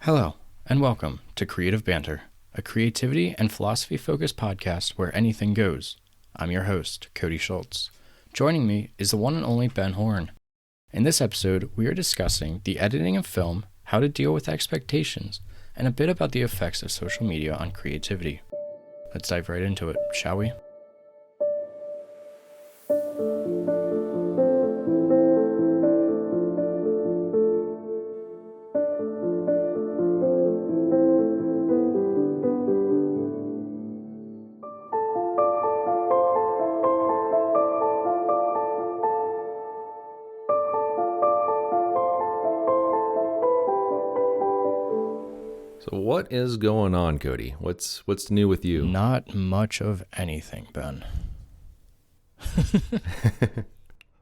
Hello, and welcome to Creative Banter, a creativity and philosophy-focused podcast where anything goes. I'm your host, Cody Schultz. Joining me is the one and only Ben Horn. In this episode, we are discussing the editing of film, how to deal with expectations, and a bit about the effects of social media on creativity. Let's dive right into it, shall we? So what is going on, Cody? What's new with you? Not much of anything, Ben.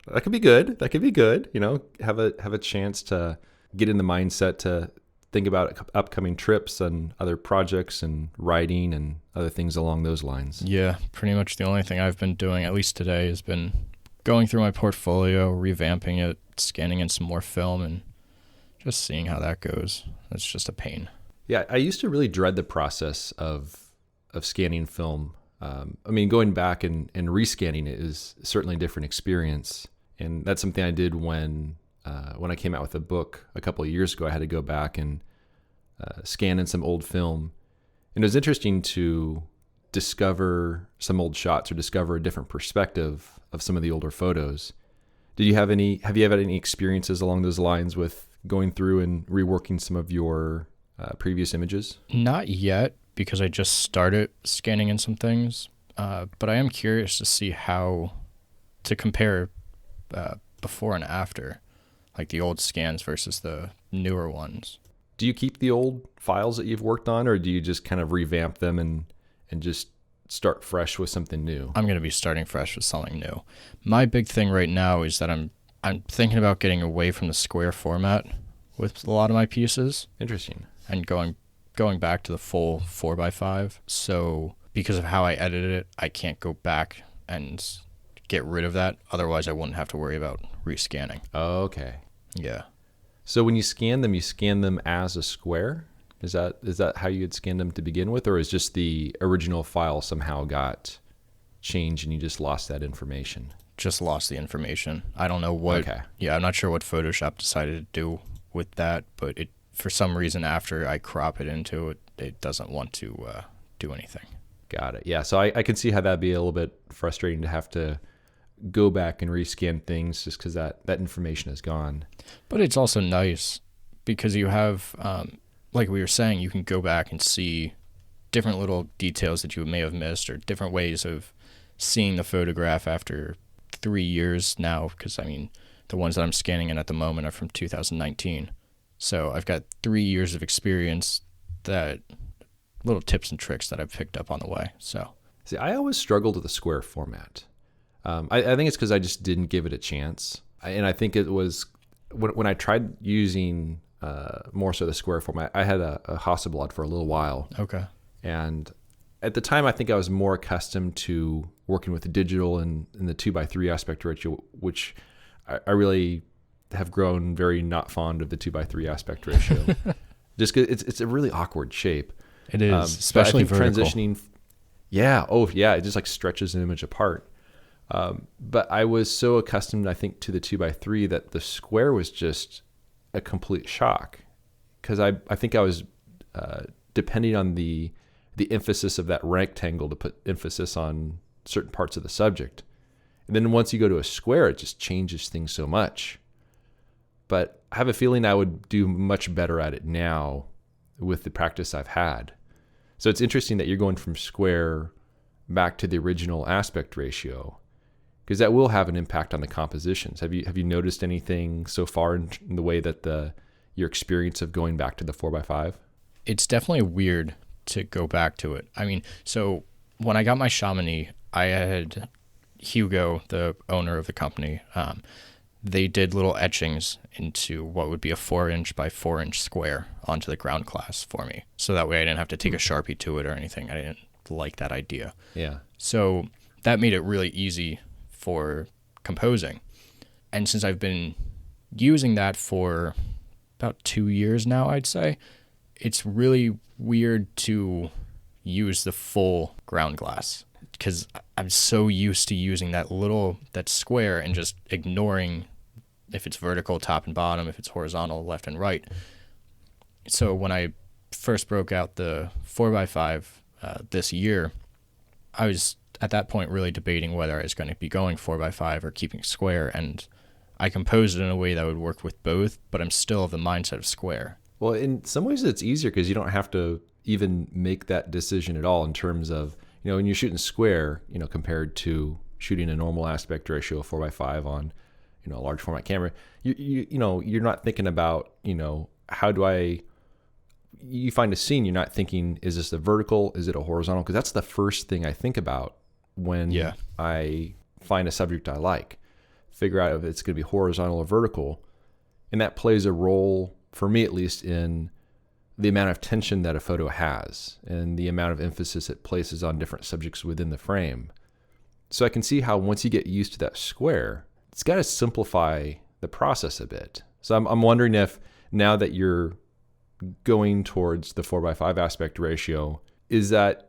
That could be good. That could be good. You know, have a chance to get in the mindset to think about upcoming trips and other projects and writing and other things along those lines. Yeah, pretty much the only thing I've been doing, at least today, has been going through my portfolio, revamping it, scanning in some more film, and just seeing how that goes. It's just a pain. Yeah, I used to really dread the process of scanning film. Going back and rescanning it is certainly a different experience, and that's something I did when I came out with a book a couple of years ago. I had to go back and scan in some old film, and it was interesting to discover some old shots or discover a different perspective of some of the older photos. Have you had any experiences along those lines with going through and reworking some of your previous images? Not yet, because I just started scanning in some things, but I am curious to see how to compare before and after, like the old scans versus the newer ones. Do you keep the old files that you've worked on, or do you just kind of revamp them and just start fresh with something new? I'm going to be starting fresh with something new. My big thing right now is that I'm thinking about getting away from the square format with a lot of my pieces. Interesting. And going back to the full 4x5. So because of how I edited it, I can't go back and get rid of that. Otherwise, I wouldn't have to worry about rescanning. Oh, okay. Yeah. So when you scan them as a square? Is that how you had scanned them to begin with, or is just the original file somehow got changed and you just lost that information? Just lost the information. I don't know what. Okay. Yeah, I'm not sure what Photoshop decided to do with that, but it, for some reason, after I crop it into it, it doesn't want to do anything. Got it. Yeah, so I can see how that'd be a little bit frustrating to have to go back and rescan things just because that information is gone. But it's also nice because you have, like we were saying, you can go back and see different little details that you may have missed or different ways of seeing the photograph after 3 years now, because, the ones that I'm scanning in at the moment are from 2019. So I've got 3 years of experience, that little tips and tricks that I've picked up on the way. So see, I always struggled with the square format. I think it's because I just didn't give it a chance. And I think it was when I tried using more so the square format, I had a Hasselblad for a little while. Okay. And at the time, I think I was more accustomed to working with the digital and the 2x3 aspect ratio, which I really have grown very not fond of the 2x3 aspect ratio. Just because it's a really awkward shape. It is, especially vertical. Transitioning. Yeah. Oh, yeah. It just like stretches an image apart. But I was so accustomed, I think, to the 2x3 that the square was just a complete shock, because I think I was depending on the emphasis of that rectangle to put emphasis on certain parts of the subject. And then once you go to a square, it just changes things so much. But I have a feeling I would do much better at it now with the practice I've had. So it's interesting that you're going from square back to the original aspect ratio, because that will have an impact on the compositions. Have you noticed anything so far in the way that your experience of going back to the 4x5? It's definitely weird to go back to it. So when I got my Chamonix, I had Hugo, the owner of the company, they did little etchings into what would be a 4-inch by 4-inch square onto the ground glass for me. So that way I didn't have to take a Sharpie to it or anything. I didn't like that idea. Yeah. So that made it really easy for composing. And since I've been using that for about 2 years now, I'd say, it's really weird to use the full ground glass because I'm so used to using that square and just ignoring if it's vertical top and bottom, if it's horizontal left and right. So when I first broke out the 4x5 this year, I was at that point really debating whether I was going to be going 4x5 or keeping square, and I composed it in a way that would work with both, but I'm still of the mindset of square. Well, in some ways it's easier because you don't have to even make that decision at all in terms of, when you're shooting square, compared to shooting a normal aspect ratio of 4x5 on, a large format camera, you're not thinking about, how do you find a scene, you're not thinking, is this a vertical? Is it a horizontal? Because that's the first thing I think about when I find a subject I like. Figure out if it's going to be horizontal or vertical. And that plays a role, for me at least, in the amount of tension that a photo has and the amount of emphasis it places on different subjects within the frame. So I can see how once you get used to that square, it's got to simplify the process a bit. So I'm wondering if now that you're going towards the 4x5 aspect ratio, is that,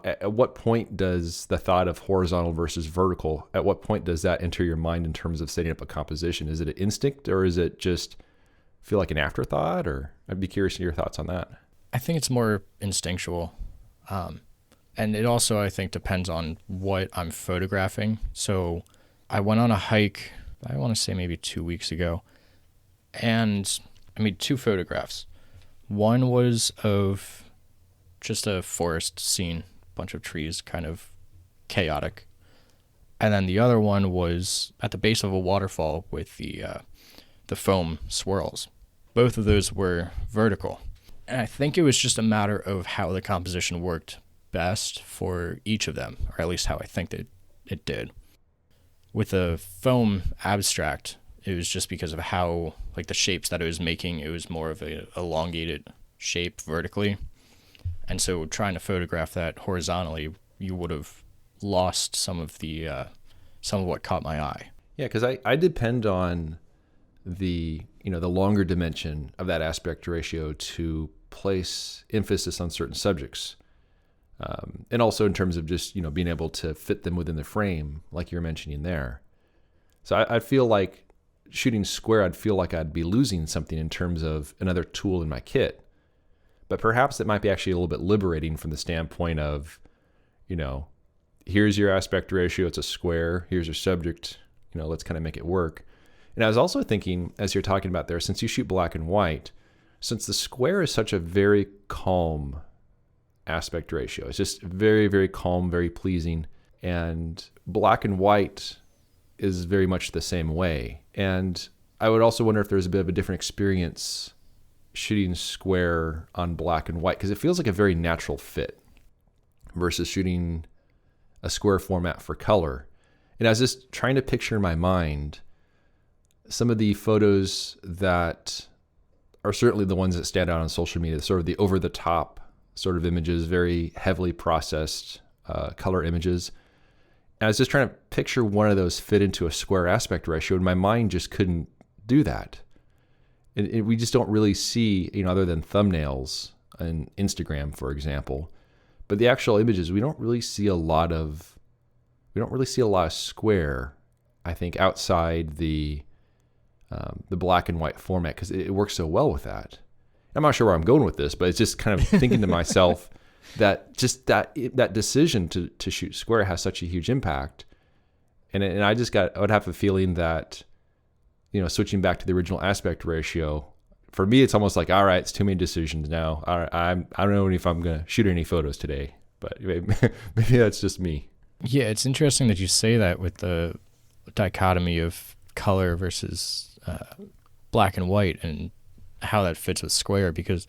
at what point does the thought of horizontal versus vertical, at what point does that enter your mind in terms of setting up a composition? Is it an instinct, or is it just feel like an afterthought? Or I'd be curious to your thoughts on that. I think it's more instinctual. And it also, I think, depends on what I'm photographing. So I went on a hike, I want to say maybe 2 weeks ago, and I made 2 photographs. One was of just a forest scene, bunch of trees, kind of chaotic. And then the other one was at the base of a waterfall with the foam swirls. Both of those were vertical. And I think it was just a matter of how the composition worked best for each of them, or at least how I think that it did. With the foam abstract, it was just because of how, like, the shapes that it was making, it was more of a elongated shape vertically. And so trying to photograph that horizontally, you would have lost some of what caught my eye. Yeah, because I depend on the longer dimension of that aspect ratio to place emphasis on certain subjects. And also in terms of just, being able to fit them within the frame, like you're mentioning there. So I feel like shooting square, I'd feel like I'd be losing something in terms of another tool in my kit. But perhaps it might be actually a little bit liberating from the standpoint of, here's your aspect ratio, it's a square, here's your subject, let's kind of make it work. And I was also thinking, as you're talking about there, since you shoot black and white, since the square is such a very calm aspect ratio, it's just very, very calm, very pleasing, and black and white is very much the same way. And I would also wonder if there's a bit of a different experience shooting square on black and white, because it feels like a very natural fit versus shooting a square format for color. And I was just trying to picture in my mind some of the photos that are certainly the ones that stand out on social media, sort of the over-the-top sort of images, very heavily processed color images. And I was just trying to picture one of those fit into a square aspect ratio, and my mind just couldn't do that. And we just don't really see, other than thumbnails on Instagram, for example. But the actual images, we don't really see a lot of square, I think, outside the black and white format, because it works so well with that. I'm not sure where I'm going with this, but it's just kind of thinking to myself that just that decision to shoot square has such a huge impact. And I would have a feeling that, switching back to the original aspect ratio, for me, it's almost like, all right, it's too many decisions now. I don't know if I'm going to shoot any photos today, but maybe that's just me. Yeah, it's interesting that you say that with the dichotomy of color versus black and white and how that fits with square, because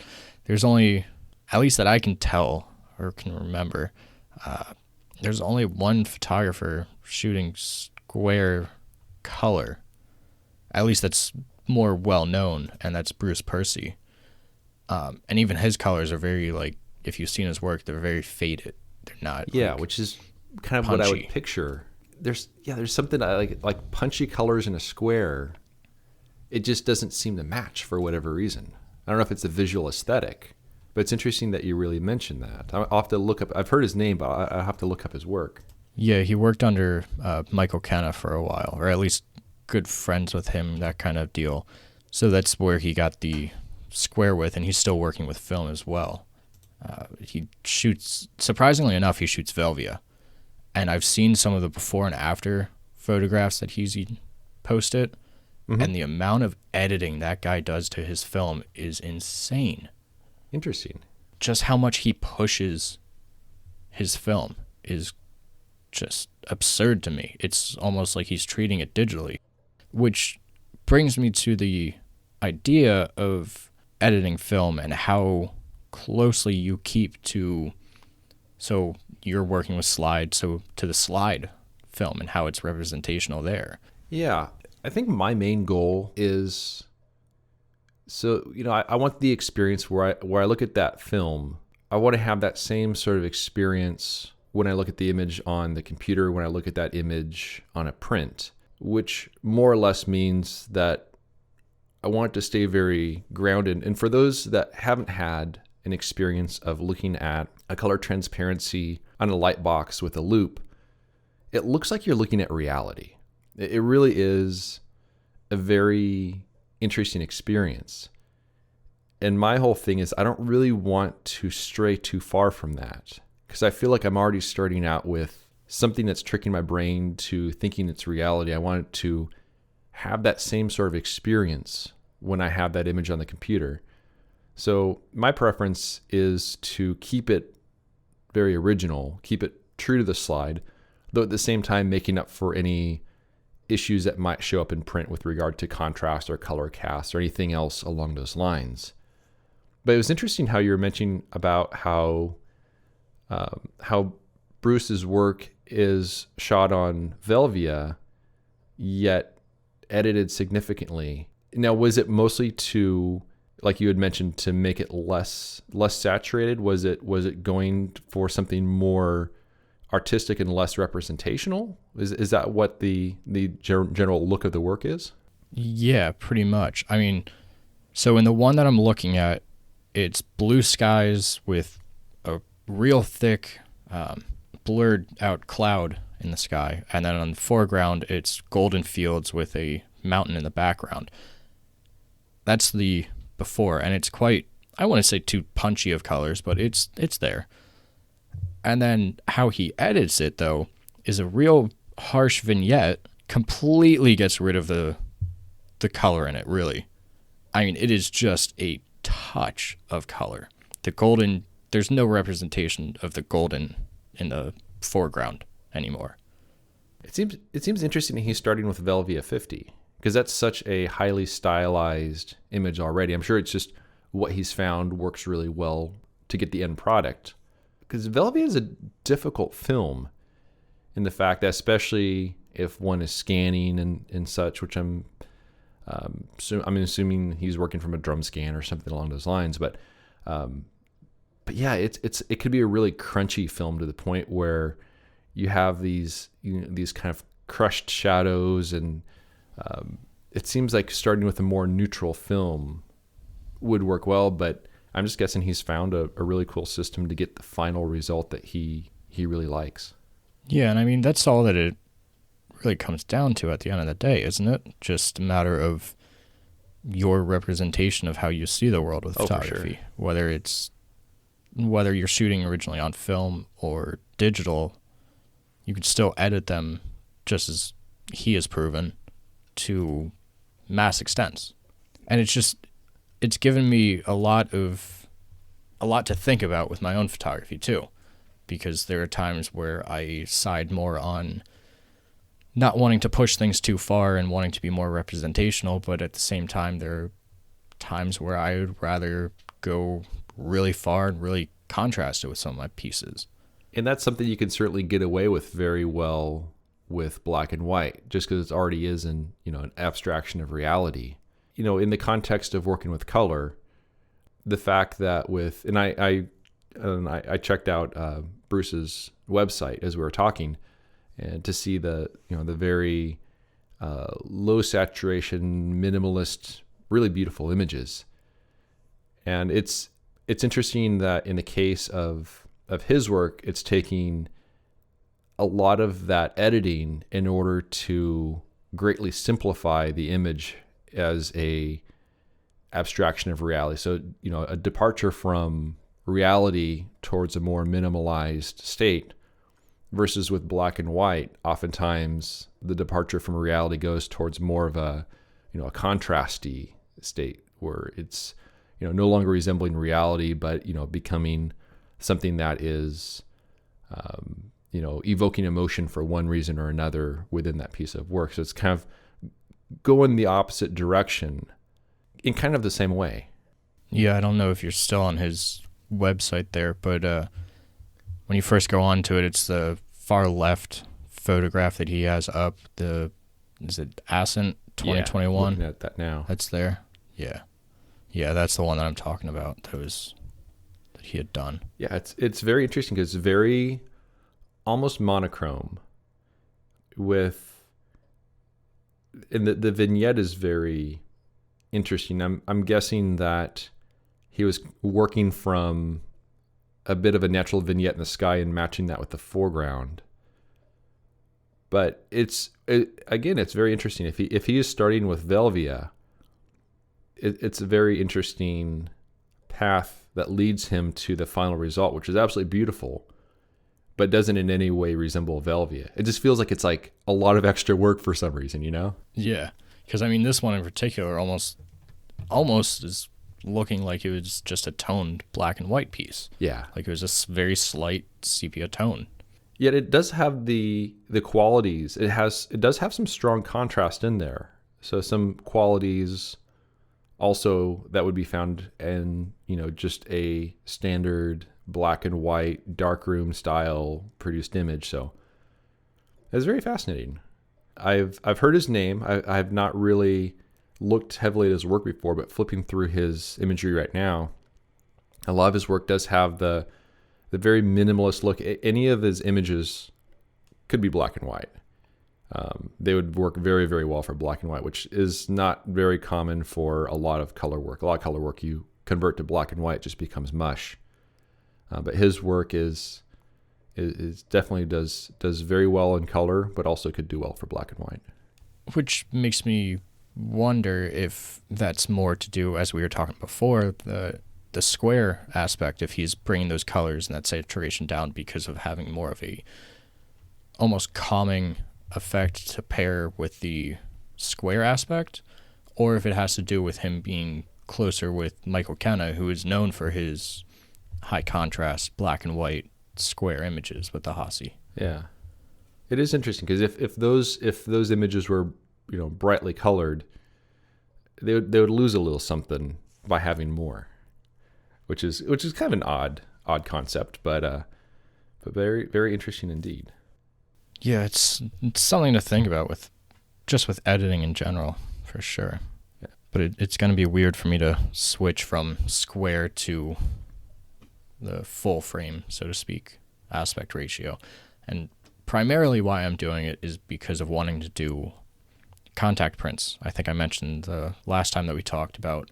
there's only, at least that I can tell or can remember, there's only one photographer shooting square color, at least that's more well known, and that's Bruce Percy. And even his colors are very, like, if you've seen his work, they're very faded. They're not, which is kind of punchy. What I would picture. There's something I like punchy colors in a square. It just doesn't seem to match for whatever reason. I don't know if it's a visual aesthetic, but it's interesting that you really mentioned that. I'll have to look up. I've heard his name, but I'll have to look up his work. Yeah, he worked under Michael Kenna for a while, or at least good friends with him, that kind of deal. So that's where he got the square with, and he's still working with film as well. He shoots, surprisingly enough, he shoots Velvia. And I've seen some of the before and after photographs that he's posted, and the amount of editing that guy does to his film is insane. Interesting. Just how much he pushes his film is just absurd to me. It's almost like he's treating it digitally, which brings me to the idea of editing film and how closely you keep to, so you're working with slide, so to the slide film and how it's representational there. Yeah, I think my main goal is, so, I want the experience where I look at that film. I want to have that same sort of experience when I look at the image on the computer, when I look at that image on a print, which more or less means that I want it to stay very grounded. And for those that haven't had an experience of looking at a color transparency on a light box with a loop, it looks like you're looking at reality. It really is a very interesting experience. And my whole thing is I don't really want to stray too far from that, because I feel like I'm already starting out with something that's tricking my brain to thinking it's reality. I want it to have that same sort of experience when I have that image on the computer. So my preference is to keep it very original, keep it true to the slide, though at the same time making up for any issues that might show up in print with regard to contrast or color cast or anything else along those lines. But it was interesting how you were mentioning about how Bruce's work is shot on Velvia, yet edited significantly. Now, was it mostly to, like you had mentioned, to make it less saturated? Was it going for something more artistic and less representational? Is that what the general look of the work is? Yeah, pretty much. I mean, so in the one that I'm looking at, it's blue skies with a real thick, blurred out cloud in the sky. And then on the foreground, it's golden fields with a mountain in the background. That's the before, and it's quite, I wouldn't say too punchy of colors, but it's there. And then how he edits it, though, is a real harsh vignette, completely gets rid of the color in it, really. I mean, it is just a touch of color. The golden, there's no representation of the golden in the foreground anymore. It seems interesting that he's starting with Velvia 50, because that's such a highly stylized image already. I'm sure it's just what he's found works really well to get the end product. Because Velvia is a difficult film in the fact that, especially if one is scanning and such, which I'm assuming he's working from a drum scan or something along those lines. But yeah, it could be a really crunchy film to the point where you have these kind of crushed shadows, and it seems like starting with a more neutral film would work well. But I'm just guessing he's found a really cool system to get the final result that he really likes. Yeah, and I mean, that's all that it really comes down to at the end of the day, isn't it? Just a matter of your representation of how you see the world with photography. Sure. Whether you're shooting originally on film or digital, you can still edit them just as he has proven to mass extents. And it's given me a lot to think about with my own photography too, because there are times where I side more on not wanting to push things too far and wanting to be more representational, but at the same time, there are times where I would rather go really far and really contrast it with some of my pieces. And that's something you can certainly get away with very well with black and white, just because it already is an abstraction of reality. In the context of working with color, the fact that I checked out Bruce's website as we were talking, and to see the very low saturation, minimalist, really beautiful images. And it's interesting that in the case of his work, it's taking a lot of that editing in order to greatly simplify the image as a abstraction of reality. So, a departure from reality towards a more minimalized state versus with black and white, oftentimes the departure from reality goes towards more of a contrasty state where it's, no longer resembling reality, but, becoming something that is, evoking emotion for one reason or another within that piece of work. So it's kind of going the opposite direction in kind of the same way. Yeah, I don't know if you're still on his website there, but when you first go on to it, it's the far left photograph that he has up. Is it Ascent 2021? Yeah, looking at that now. That's there. Yeah. Yeah, that's the one that I'm talking about. That he had done. Yeah, it's very interesting because it's very almost monochrome and the vignette is very interesting. I'm guessing that he was working from a bit of a natural vignette in the sky and matching that with the foreground. But again, it's very interesting. If he is starting with Velvia, it's a very interesting path that leads him to the final result, which is absolutely beautiful, but doesn't in any way resemble Velvia. It just feels like it's like a lot of extra work for some reason, Yeah, because this one in particular almost is looking like it was just a toned black and white piece. Yeah, like it was a very slight sepia tone. Yet it does have the qualities. It does have some strong contrast in there. So some qualities also that would be found in just a standard black and white darkroom style produced image. So it's very fascinating. I've heard his name. I have not really looked heavily at his work before, but flipping through his imagery right now, a lot of his work does have the very minimalist look. Any of his images could be black and white. They would work very, very well for black and white, which is not very common for a lot of color work. A lot of color work, you convert to black and white, it just becomes mush. But his work is definitely does very well in color, but also could do well for black and white. Which makes me wonder if that's more to do, as we were talking before, the square aspect, if he's bringing those colors and that saturation down because of having more of a almost calming effect to pair with the square aspect, or if it has to do with him being closer with Michael Kenna, who is known for his high contrast black and white square images with the Hasi. Yeah, it is interesting because if those images were brightly colored, they would lose a little something by having more, which is kind of an odd concept, but very, very interesting indeed. Yeah, it's something to think about with editing in general, for sure. Yeah. But it's going to be weird for me to switch from square to the full frame, so to speak, aspect ratio. And primarily why I'm doing it is because of wanting to do contact prints. I think I mentioned the last time that we talked about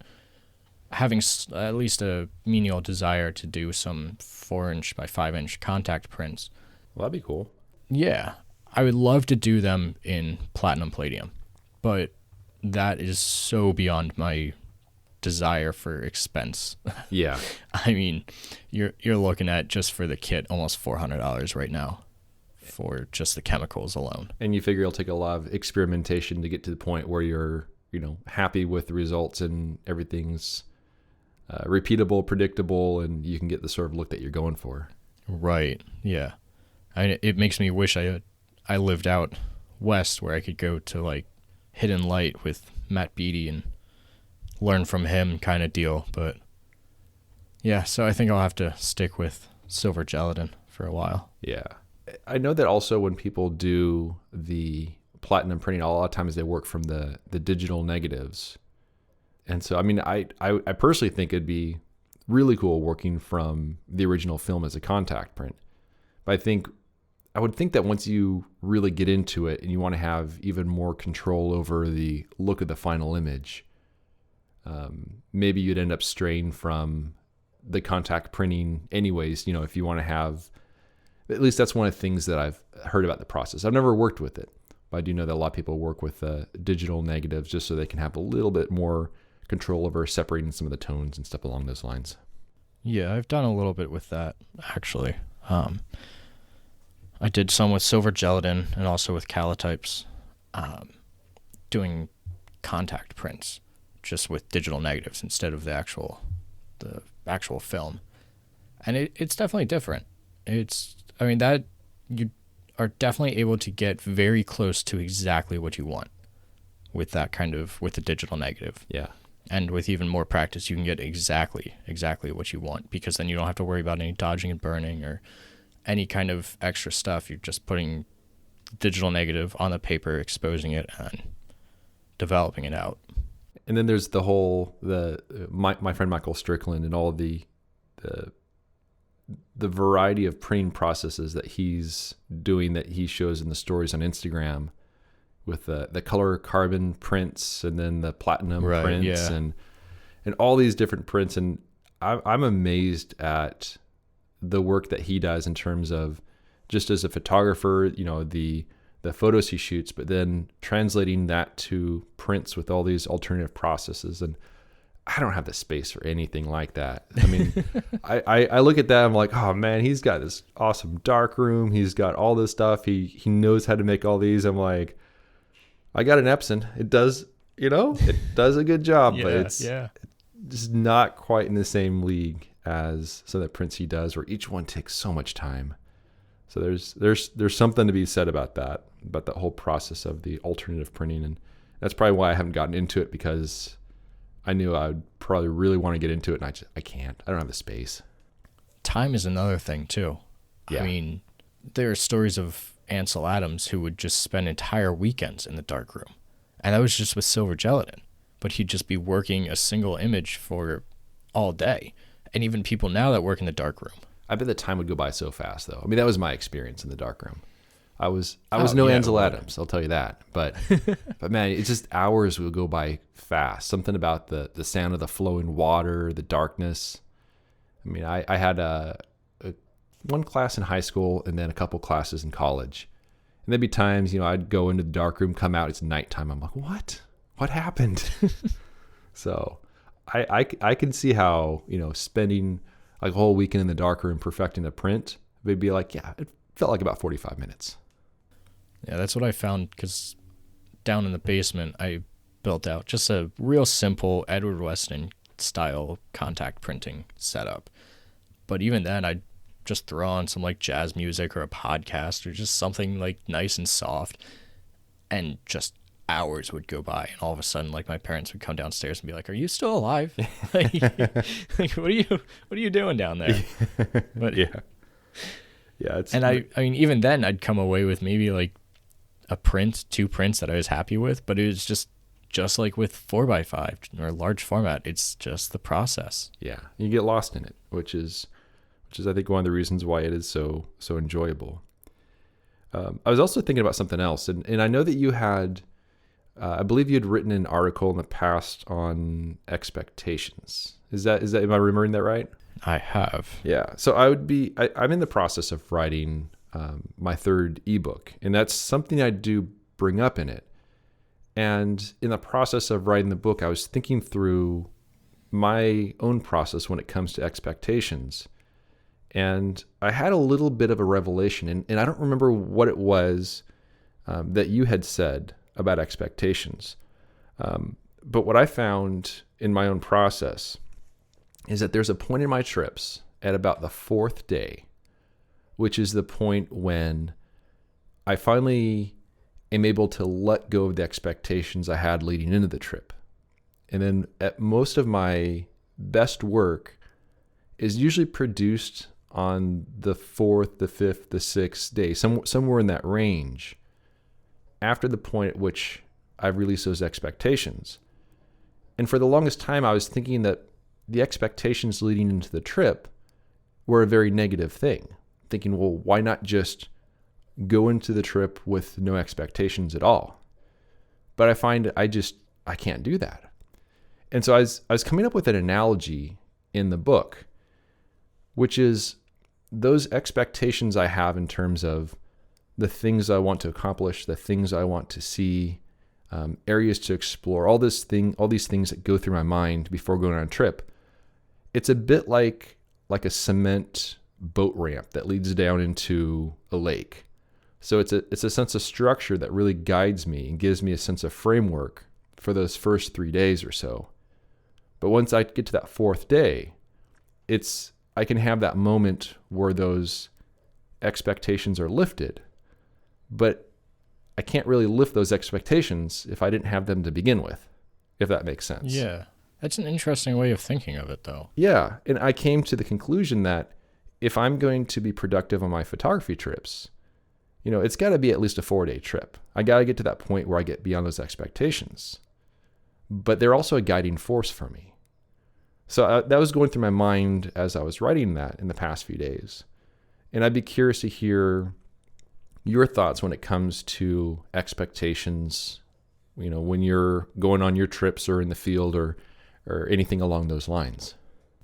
having at least a menial desire to do some 4-inch by 5-inch contact prints. Well, that'd be cool. Yeah, I would love to do them in platinum palladium, but that is so beyond my desire for expense. Yeah. I mean, you're looking at, just for the kit, almost $400 right now for just the chemicals alone. And you figure it'll take a lot of experimentation to get to the point where you're, happy with the results and everything's repeatable, predictable, and you can get the sort of look that you're going for. Right. Yeah. It makes me wish I lived out west where I could go to like Hidden Light with Matt Beatty and learn from him kind of deal. But yeah, so I think I'll have to stick with silver gelatin for a while. Yeah. I know that also when people do the platinum printing, a lot of times they work from the digital negatives. And so, I mean, I personally think it'd be really cool working from the original film as a contact print. But I would think that once you really get into it and you want to have even more control over the look of the final image, maybe you'd end up straying from the contact printing anyways, if you want to have, at least that's one of the things that I've heard about the process. I've never worked with it, but I do know that a lot of people work with digital negatives just so they can have a little bit more control over separating some of the tones and stuff along those lines. Yeah, I've done a little bit with that, actually. I did some with silver gelatin and also with calotypes, doing contact prints just with digital negatives instead of the actual film. And it's definitely different. That you are definitely able to get very close to exactly what you want with the digital negative. Yeah. And with even more practice, you can get exactly what you want, because then you don't have to worry about any dodging and burning or any kind of extra stuff. You're just putting digital negative on the paper, exposing it, and developing it out. And then there's my friend Michael Strickland and all of the variety of printing processes that he's doing, that he shows in the stories on Instagram, with the color carbon prints and then the platinum prints, and all these different prints. And I'm amazed at the work that he does in terms of just as a photographer, the photos he shoots, but then translating that to prints with all these alternative processes. And I don't have the space for anything like that. I mean, I look at that, I'm like, oh man, he's got this awesome darkroom. He's got all this stuff. He knows how to make all these. I'm like, I got an Epson. It does, it does a good job, but it's just not quite in the same league as some of the prints he does, where each one takes so much time. So there's something to be said about that whole process of the alternative printing. And that's probably why I haven't gotten into it, because I knew I would probably really want to get into it, and I can't. I don't have the space. Time is another thing too. Yeah. I mean, there are stories of Ansel Adams who would just spend entire weekends in the darkroom, and that was just with silver gelatin. But he'd just be working a single image for all day. And even people now that work in the darkroom, I bet the time would go by so fast, though. I mean, that was my experience in the darkroom. I was no Ansel Adams, I'll tell you that. But man, it's just hours will go by fast. Something about the sound of the flowing water, the darkness. I mean, I had one class in high school and then a couple classes in college. And there'd be times, I'd go into the darkroom, come out, it's nighttime. I'm like, what? What happened? So I can see how, spending like a whole weekend in the darkroom perfecting a print, would be like, yeah, it felt like about 45 minutes. Yeah, that's what I found, because down in the basement, I built out just a real simple Edward Weston style contact printing setup. But even then, I'd just throw on some like jazz music or a podcast or just something like nice and soft, and just hours would go by, and all of a sudden, like, my parents would come downstairs and be like, "Are you still alive? like, what are you doing down there?" But yeah, and I mean, even then, I'd come away with maybe like a print, 2 prints that I was happy with, but it was just like with 4x5 or large format, it's just the process. Yeah, you get lost in it, which is I think one of the reasons why it is so enjoyable. I was also thinking about something else, and I know that you had, I believe you had written an article in the past on expectations. Is that am I remembering that right? I have. Yeah. So I'm in the process of writing my 3rd ebook, and that's something I do bring up in it. And in the process of writing the book, I was thinking through my own process when it comes to expectations. And I had a little bit of a revelation, and I don't remember what it was that you had said about expectations. But what I found in my own process is that there's a point in my trips at about the 4th day, which is the point when I finally am able to let go of the expectations I had leading into the trip. And then at most of my best work is usually produced on the 4th, the 5th, the 6th day, somewhere in that range, after the point at which I've released those expectations. And for the longest time, I was thinking that the expectations leading into the trip were a very negative thing. Thinking, well, why not just go into the trip with no expectations at all? But I find I can't do that. And so I was coming up with an analogy in the book, which is those expectations I have in terms of the things I want to accomplish, the things I want to see, areas to explore, all these things that go through my mind before going on a trip. It's a bit like a cement boat ramp that leads down into a lake. So it's a sense of structure that really guides me and gives me a sense of framework for those first 3 days or so. But once I get to that fourth day, I can have that moment where those expectations are lifted, but I can't really lift those expectations if I didn't have them to begin with, if that makes sense. Yeah. That's an interesting way of thinking of it, though. Yeah. And I came to the conclusion that if I'm going to be productive on my photography trips, it's got to be at least a 4-day trip. I got to get to that point where I get beyond those expectations. But they're also a guiding force for me. So that was going through my mind as I was writing that in the past few days. And I'd be curious to hear your thoughts when it comes to expectations, when you're going on your trips or in the field or anything along those lines.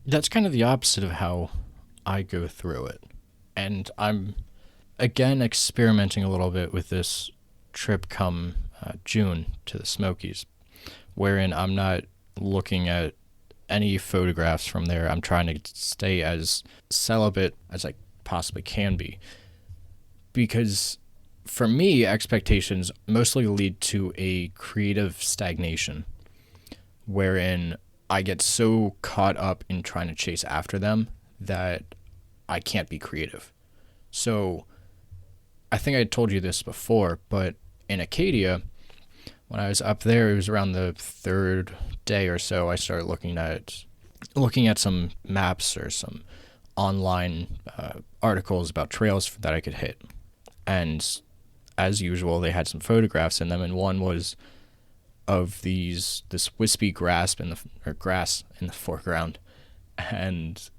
That's kind of the opposite of how I go through it. And I'm, again, experimenting a little bit with this trip come June to the Smokies, wherein I'm not looking at any photographs from there. I'm trying to stay as celibate as I possibly can be. Because for me, expectations mostly lead to a creative stagnation, wherein I get so caught up in trying to chase after them that I can't be creative. So I think I told you this before, but in Acadia, when I was up there, it was around the third day or so, I started looking at some maps or some online articles about trails that I could hit. And as usual, they had some photographs in them, and one was of this wispy grass in the foreground and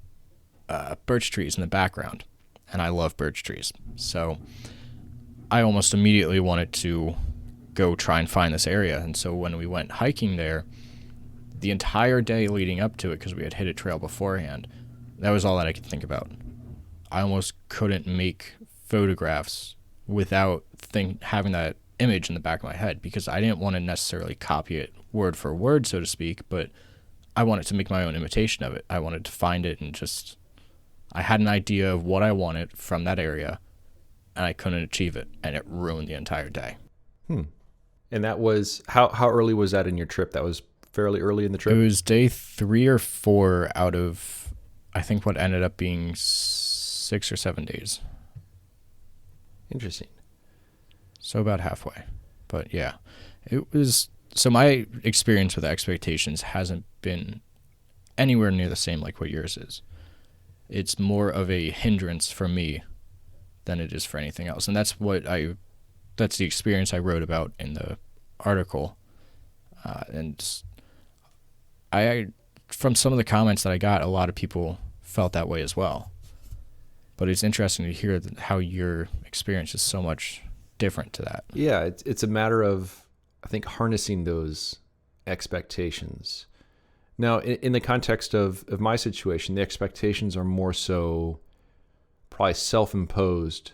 birch trees in the background. And I love birch trees. So I almost immediately wanted to go try and find this area. And so when we went hiking there, the entire day leading up to it, because we had hit a trail beforehand, that was all that I could think about. I almost couldn't make photographs without having that image in the back of my head, because I didn't want to necessarily copy it word for word, so to speak, but I wanted to make my own imitation of it. I wanted to find it and I had an idea of what I wanted from that area, and I couldn't achieve it, and it ruined the entire day. And that was, how early was that in your trip? That was fairly early in the trip? It was day 3 or 4 out of, I think, what ended up being 6 or 7 days. Interesting. So about halfway. But yeah, it was, so my experience with expectations hasn't been anywhere near the same like what yours is. It's more of a hindrance for me than it is for anything else. And that's the experience I wrote about in the article. And from some of the comments that I got, a lot of people felt that way as well. But it's interesting to hear how your experience is so much different to that. Yeah, it's a matter of, I think, harnessing those expectations. Now, in the context of my situation, the expectations are more so probably self-imposed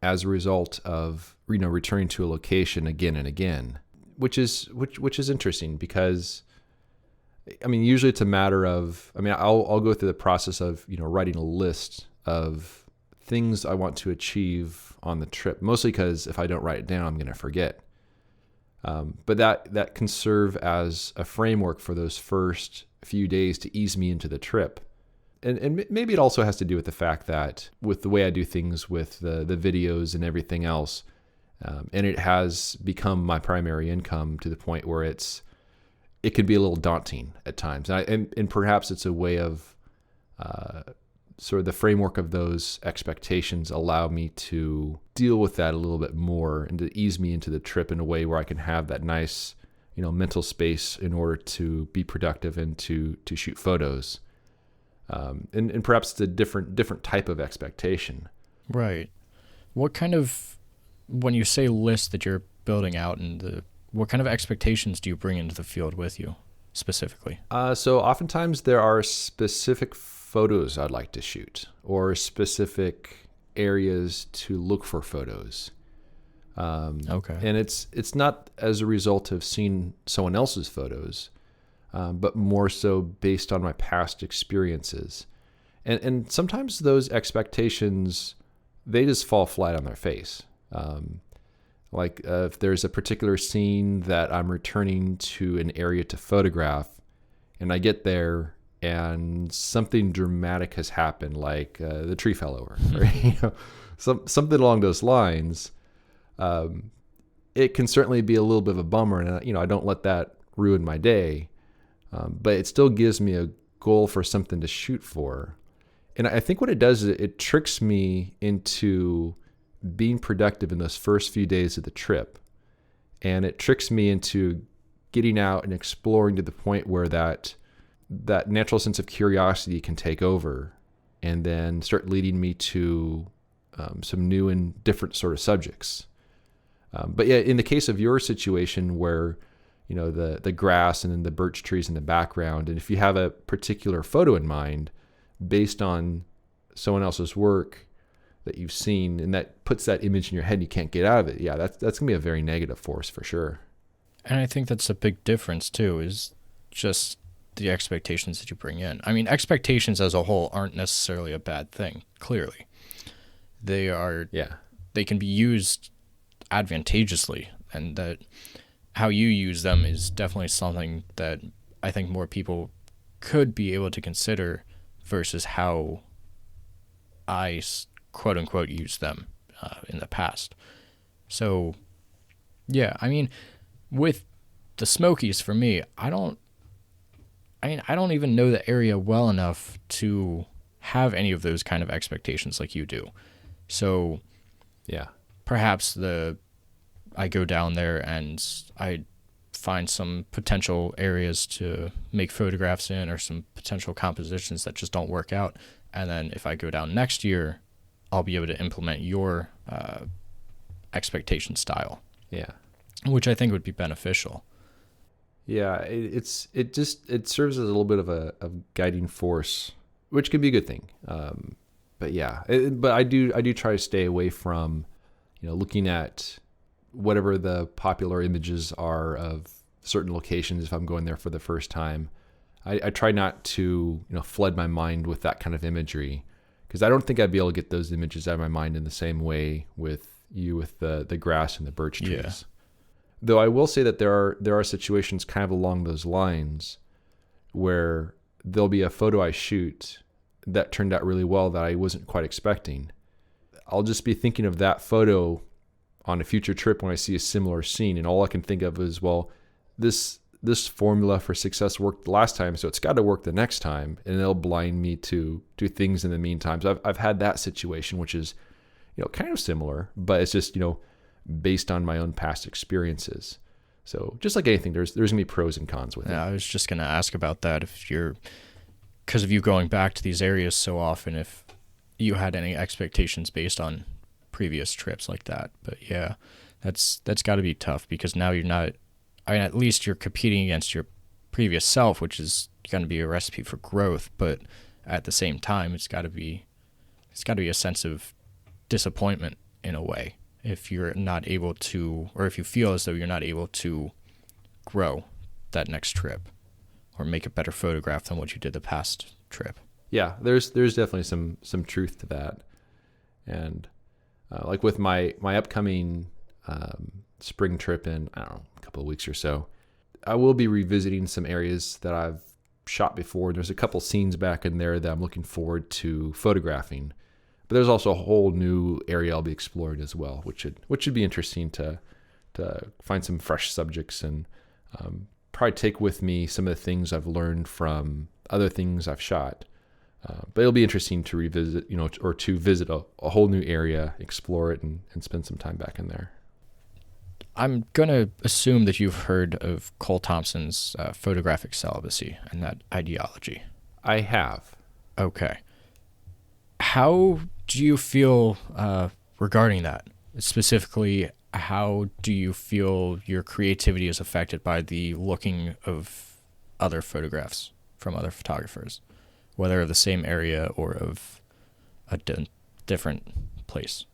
as a result of returning to a location again and again, which is interesting because, I mean, usually it's a matter of, I mean, I'll go through the process of writing a list of things I want to achieve on the trip, mostly because if I don't write it down, I'm going to forget. But that can serve as a framework for those first few days to ease me into the trip. And maybe it also has to do with the fact that with the way I do things with the videos and everything else, and it has become my primary income to the point where it can be a little daunting at times. And perhaps it's a way of sort of the framework of those expectations allow me to deal with that a little bit more and to ease me into the trip in a way where I can have that nice, mental space in order to be productive and to shoot photos. And perhaps it's a different type of expectation. Right. What kind of, when you say list that you're building out, what kind of expectations do you bring into the field with you? specifically? So oftentimes there are specific photos I'd like to shoot or specific areas to look for photos. Okay. And it's not as a result of seeing someone else's photos, but more so based on my past experiences. And sometimes those expectations, they just fall flat on their face. If there's a particular scene that I'm returning to an area to photograph, and I get there and something dramatic has happened, like the tree fell over, or something along those lines. It can certainly be a little bit of a bummer, and I don't let that ruin my day. But it still gives me a goal for something to shoot for. And I think what it does is it tricks me into being productive in those first few days of the trip. And it tricks me into getting out and exploring to the point where that natural sense of curiosity can take over and then start leading me to some new and different sort of subjects. But yeah, in the case of your situation where, the grass and then the birch trees in the background, and if you have a particular photo in mind based on someone else's work that you've seen, and that puts that image in your head and you can't get out of it, yeah, that's gonna be a very negative force for sure. And I think that's a big difference too, is just the expectations that you bring in. I mean, expectations as a whole aren't necessarily a bad thing, clearly. They are, they can be used advantageously, and that how you use them is definitely something that I think more people could be able to consider versus how I quote unquote used them in the past. So yeah, I mean, with the Smokies, for me, I don't even know the area well enough to have any of those kind of expectations like you do. So yeah, perhaps I go down there and I find some potential areas to make photographs in, or some potential compositions that just don't work out. And then if I go down next year, I'll be able to implement your expectation style. Yeah. Which I think would be beneficial. Yeah, it serves as a little bit of a guiding force, which can be a good thing. But yeah, but I do try to stay away from, looking at whatever the popular images are of certain locations if I'm going there for the first time. I try not to, flood my mind with that kind of imagery, because I don't think I'd be able to get those images out of my mind in the same way with the grass and the birch trees. Yeah. Though I will say that there are situations kind of along those lines where there'll be a photo I shoot that turned out really well that I wasn't quite expecting. I'll just be thinking of that photo on a future trip when I see a similar scene, and all I can think of is, well, this formula for success worked the last time, so it's got to work the next time, and it'll blind me to things in the meantime. So I've had that situation, which is, kind of similar, but it's just, based on my own past experiences. So just like anything, there's gonna be pros and cons with it. I was just gonna ask about that, because of you going back to these areas so often, if you had any expectations based on previous trips like that. But yeah, that's got to be tough, because now you're not, at least you're competing against your previous self, which is going to be a recipe for growth, but at the same time it's got to be a sense of disappointment in a way if you're not able to, or if you feel as though you're not able to grow that next trip or make a better photograph than what you did the past trip. Yeah, there's definitely some truth to that. And like with my upcoming spring trip in, I don't know, a couple of weeks or so, I will be revisiting some areas that I've shot before. There's a couple scenes back in there that I'm looking forward to photographing. But there's also a whole new area I'll be exploring as well, which should be interesting to find some fresh subjects and probably take with me some of the things I've learned from other things I've shot. But it'll be interesting to revisit, or to visit a whole new area, explore it, and spend some time back in there. I'm going to assume that you've heard of Cole Thompson's photographic celibacy and that ideology. I have. Okay. How do you feel regarding that? Specifically, how do you feel your creativity is affected by the looking of other photographs from other photographers, whether of the same area or of a different place?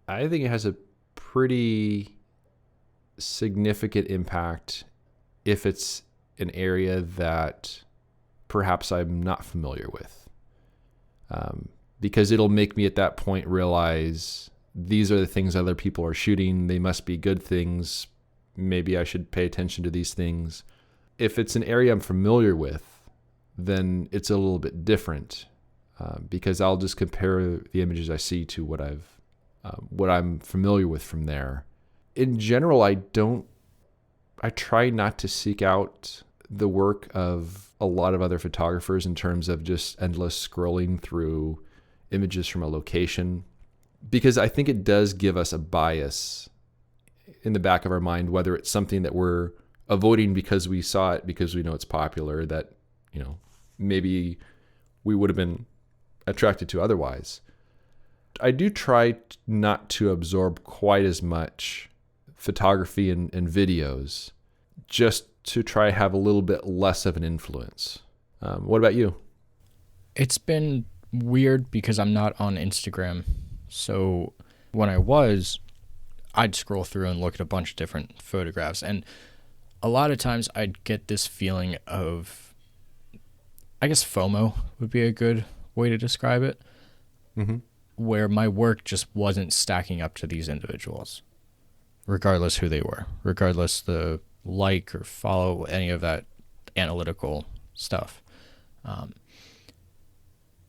I think it has a pretty significant impact if it's an area that perhaps I'm not familiar with. Because it'll make me at that point realize these are the things other people are shooting. They must be good things. Maybe I should pay attention to these things. If it's an area I'm familiar with, then it's a little bit different, because I'll just compare the images I see to what I'm familiar with from there. In general, I try not to seek out the work of a lot of other photographers in terms of just endless scrolling through images from a location, because I think it does give us a bias in the back of our mind, whether it's something that we're avoiding because we saw it, because we know it's popular, that, maybe we would have been attracted to otherwise. I do try not to absorb quite as much photography and videos, just to try to have a little bit less of an influence. What about you? It's been weird because I'm not on Instagram. So when I was, I'd scroll through and look at a bunch of different photographs. And a lot of times I'd get this feeling of, I guess FOMO would be a good way to describe it, where my work just wasn't stacking up to these individuals, regardless who they were, regardless the like or follow any of that analytical stuff.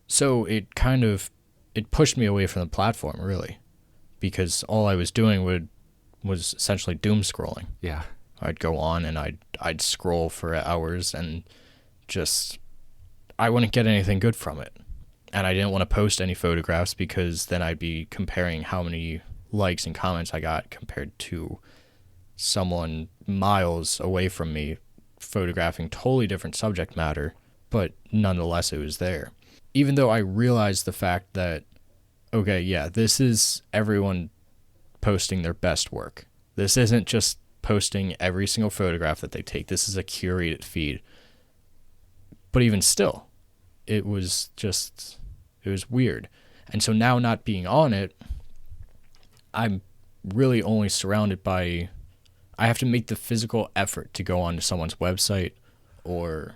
So it pushed me away from the platform, really, because all I was doing was essentially doom scrolling. Yeah. I'd go on and I'd scroll for hours and just, I wouldn't get anything good from it. And I didn't want to post any photographs because then I'd be comparing how many likes and comments I got compared to someone miles away from me photographing totally different subject matter, but nonetheless it was there. Even though I realized the fact that, okay, yeah, this is everyone posting their best work. This isn't just posting every single photograph that they take. This is a curated feed. But even still, it was weird. And so now, not being on it, I'm really only surrounded by, I have to make the physical effort to go onto someone's website, or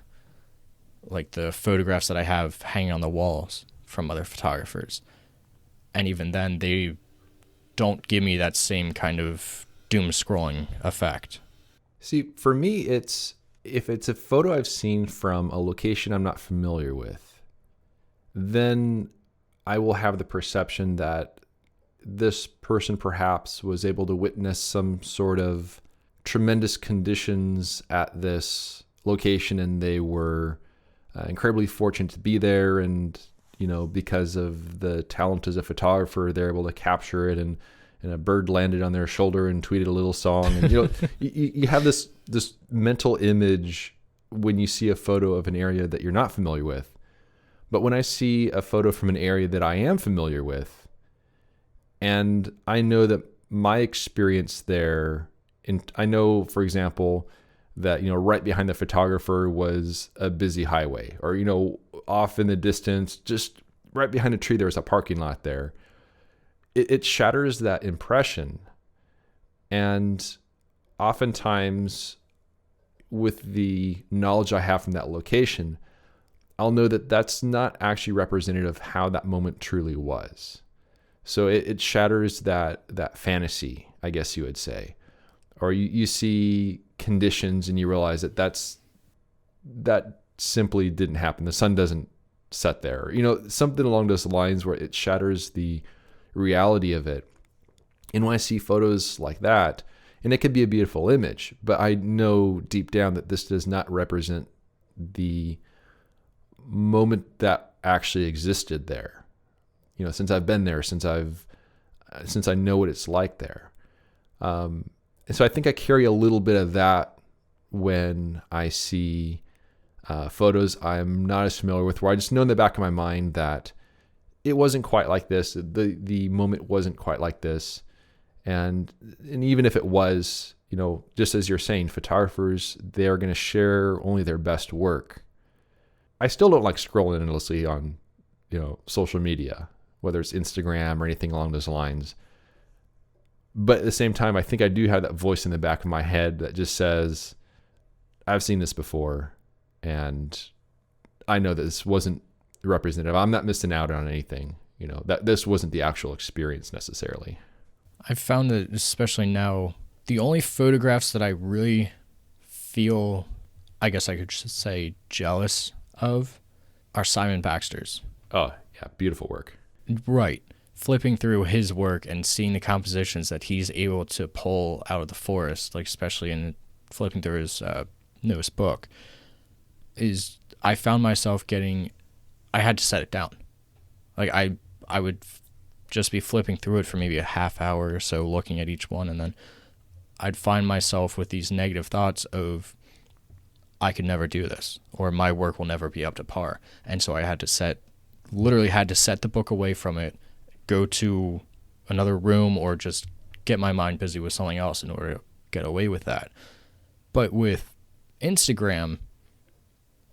like the photographs that I have hanging on the walls from other photographers. And even then, they don't give me that same kind of doom scrolling effect. See, for me, if it's a photo I've seen from a location I'm not familiar with, then I will have the perception that this person perhaps was able to witness some sort of tremendous conditions at this location, and they were incredibly fortunate to be there, and because of the talent as a photographer, they're able to capture it, and a bird landed on their shoulder and tweeted a little song. And you have this mental image when you see a photo of an area that you're not familiar with. But when I see a photo from an area that I am familiar with, and I know that my experience there, and I know, for example, that right behind the photographer was a busy highway, or off in the distance, just right behind a tree, there was a parking lot there. It shatters that impression. And oftentimes, with the knowledge I have from that location, I'll know that that's not actually representative of how that moment truly was. So it shatters that fantasy, I guess you would say. Or you see conditions and you realize that simply didn't happen. The sun doesn't set there. Something along those lines, where it shatters the reality of it. And when I see photos like that, and it could be a beautiful image, but I know deep down that this does not represent the moment that actually existed there. Since I've been there, since I know what it's like there. And so I think I carry a little bit of that when I see photos I'm not as familiar with, where I just know in the back of my mind that it wasn't quite like this. The moment wasn't quite like this. And even if it was, just as you're saying, photographers, they're going to share only their best work. I still don't like scrolling endlessly on, social media, whether it's Instagram or anything along those lines. But at the same time, I think I do have that voice in the back of my head that just says, I've seen this before, and I know that this wasn't representative. I'm not missing out on anything, that this wasn't the actual experience necessarily. I've found that, especially now, the only photographs that I really feel, I guess I could just say, jealous of are Simon Baxter's. Oh, yeah, beautiful work. Right. Flipping through his work and seeing the compositions that he's able to pull out of the forest, like especially in flipping through his newest book, I found myself I had to set it down. Like I would just be flipping through it for maybe a half hour or so, looking at each one, and then I'd find myself with these negative thoughts of, I could never do this, or my work will never be up to par. And so I literally had to set the book away from it, go to another room, or just get my mind busy with something else in order to get away with that. But with Instagram,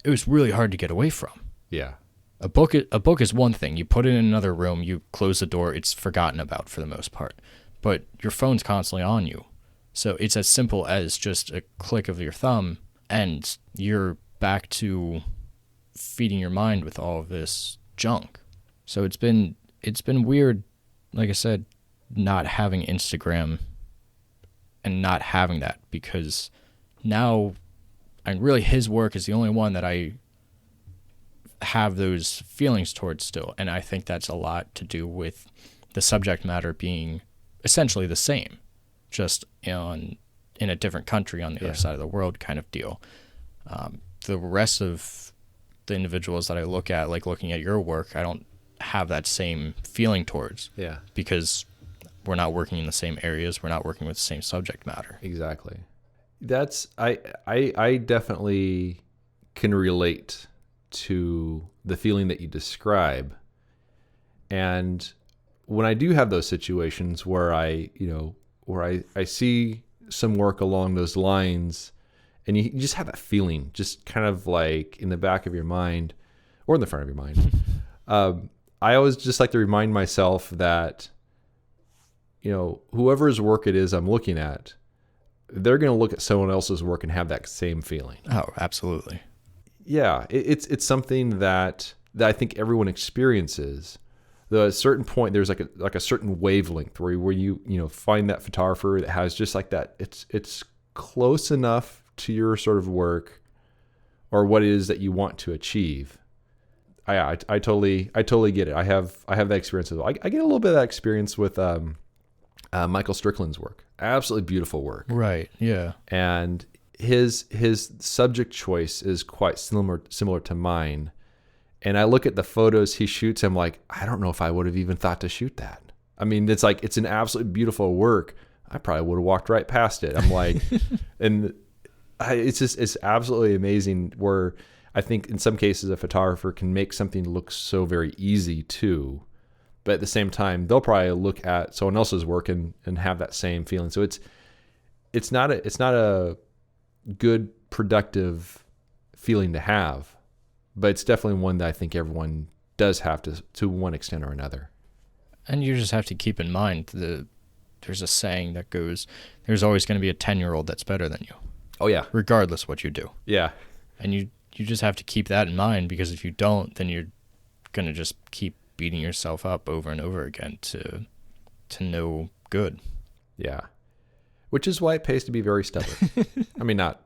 it was really hard to get away from. Yeah. A book is one thing. You put it in another room, you close the door, it's forgotten about for the most part. But your phone's constantly on you. So it's as simple as just a click of your thumb, and you're back to feeding your mind with all of this junk. So it's been weird, like I said, not having Instagram and not having that, because now, and really his work is the only one that I have those feelings towards still. And I think that's a lot to do with the subject matter being essentially the same, just in a different country on the other side of the world kind of deal. The rest of the individuals that I look at, like looking at your work, I don't have that same feeling towards. Yeah. Because we're not working in the same areas. We're not working with the same subject matter. Exactly. I definitely can relate to the feeling that you describe. And when I do have those situations where I see some work along those lines, and you just have that feeling, just kind of like in the back of your mind or in the front of your mind. I always just like to remind myself that, whoever's work it is I'm looking at, they're going to look at someone else's work and have that same feeling. Oh, absolutely. Yeah, it's something that I think everyone experiences. Though at a certain point, there's like a certain wavelength where you find that photographer that has just like that. It's close enough to your sort of work or what it is that you want to achieve. I totally get it. I have that experience as well. I get a little bit of that experience with Michael Strickland's work. Absolutely beautiful work. Right. Yeah. And his subject choice is quite similar to mine. And I look at the photos he shoots, I'm like, I don't know if I would have even thought to shoot that. I mean, it's an absolutely beautiful work. I probably would have walked right past it. I'm like, it's absolutely amazing where I think in some cases a photographer can make something look so very easy too. But at the same time, they'll probably look at someone else's work and have that same feeling. So it's not a good, productive feeling to have, but it's definitely one that I think everyone does have to one extent or another. And you just have to keep in mind there's a saying that goes, there's always going to be a 10-year-old that's better than you. Oh yeah. Regardless what you do. Yeah. And you just have to keep that in mind, because if you don't, then you're going to just keep beating yourself up over and over again to no good. Yeah. Which is why it pays to be very stubborn. I mean, not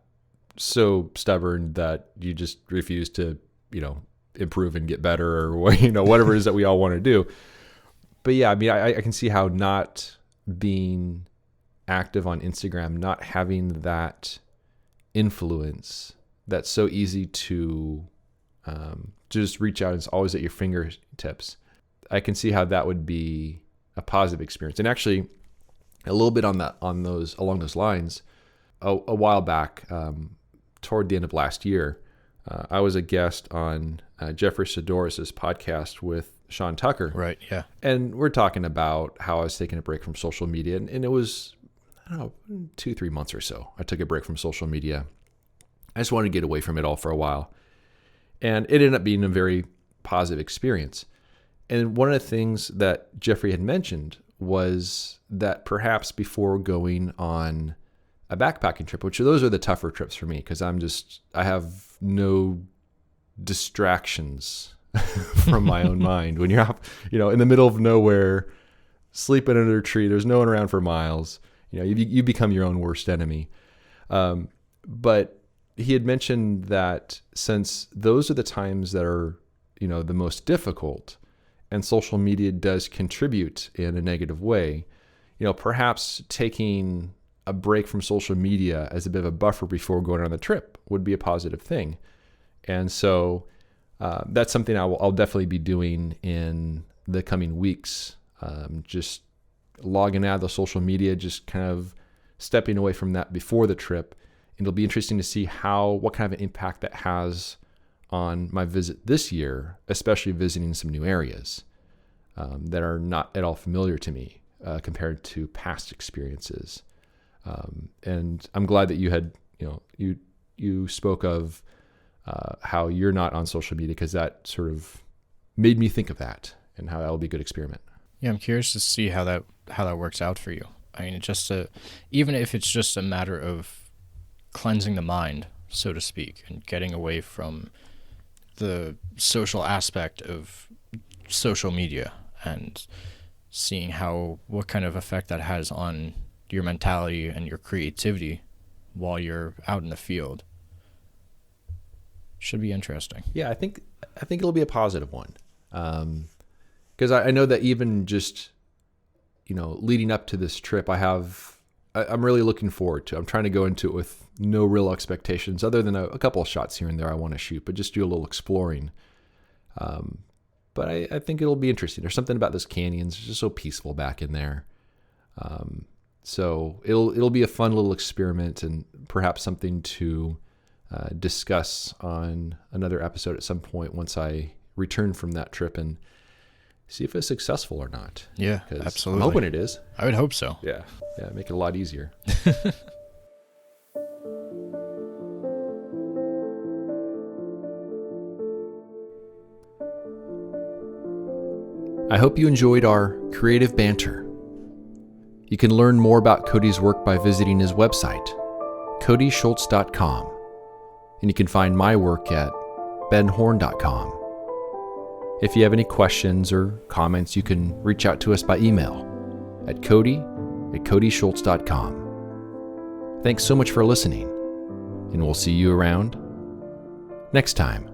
so stubborn that you just refuse to, improve and get better or, whatever it is that we all want to do. But yeah, I mean, I can see how not being active on Instagram, not having that influence that's so easy to just reach out and it's always at your fingertips. I can see how that would be a positive experience. And actually, a little bit along those lines, a while back, toward the end of last year, I was a guest on Jeffrey Sidoris' podcast with Sean Tucker. Right, yeah. And we're talking about how I was taking a break from social media. And it was, don't know, 2-3 months or so, I took a break from social media. I just wanted to get away from it all for a while. And it ended up being a very positive experience. And one of the things that Jeffrey had mentioned was that perhaps before going on a backpacking trip, which those are the tougher trips for me because I have no distractions from my own mind. When you're out, in the middle of nowhere, sleeping under a tree, there's no one around for miles. You become your own worst enemy. But he had mentioned that since those are the times that are, the most difficult, and social media does contribute in a negative way, perhaps taking a break from social media as a bit of a buffer before going on the trip would be a positive thing. And so that's something I'll definitely be doing in the coming weeks. Just logging out of the social media, just kind of stepping away from that before the trip. And it'll be interesting to see what kind of an impact that has on my visit this year, especially visiting some new areas that are not at all familiar to me compared to past experiences. And I'm glad that you had, you spoke of how you're not on social media, because that sort of made me think of that and how that will be a good experiment. Yeah, I'm curious to see how that works out for you. I mean, even if it's just a matter of cleansing the mind, so to speak, and getting away from the social aspect of social media and seeing what kind of effect that has on your mentality and your creativity while you're out in the field. Should be interesting. Yeah, I think it'll be a positive one. Because I know that even just, leading up to this trip, I'm really looking forward to. I'm trying to go into it with no real expectations other than a couple of shots here and there I want to shoot, but just do a little exploring. But I think it'll be interesting. There's something about those canyons. It's just so peaceful back in there. So it'll be a fun little experiment and perhaps something to discuss on another episode at some point once I return from that trip and see if it's successful or not. Yeah, absolutely. I'm hoping it is. I would hope so. Yeah, make it a lot easier. I hope you enjoyed our creative banter. You can learn more about Cody's work by visiting his website, codyschultz.com, and you can find my work at benhorn.com. If you have any questions or comments, you can reach out to us by email at cody@codyschultz.com. Thanks so much for listening, and we'll see you around next time.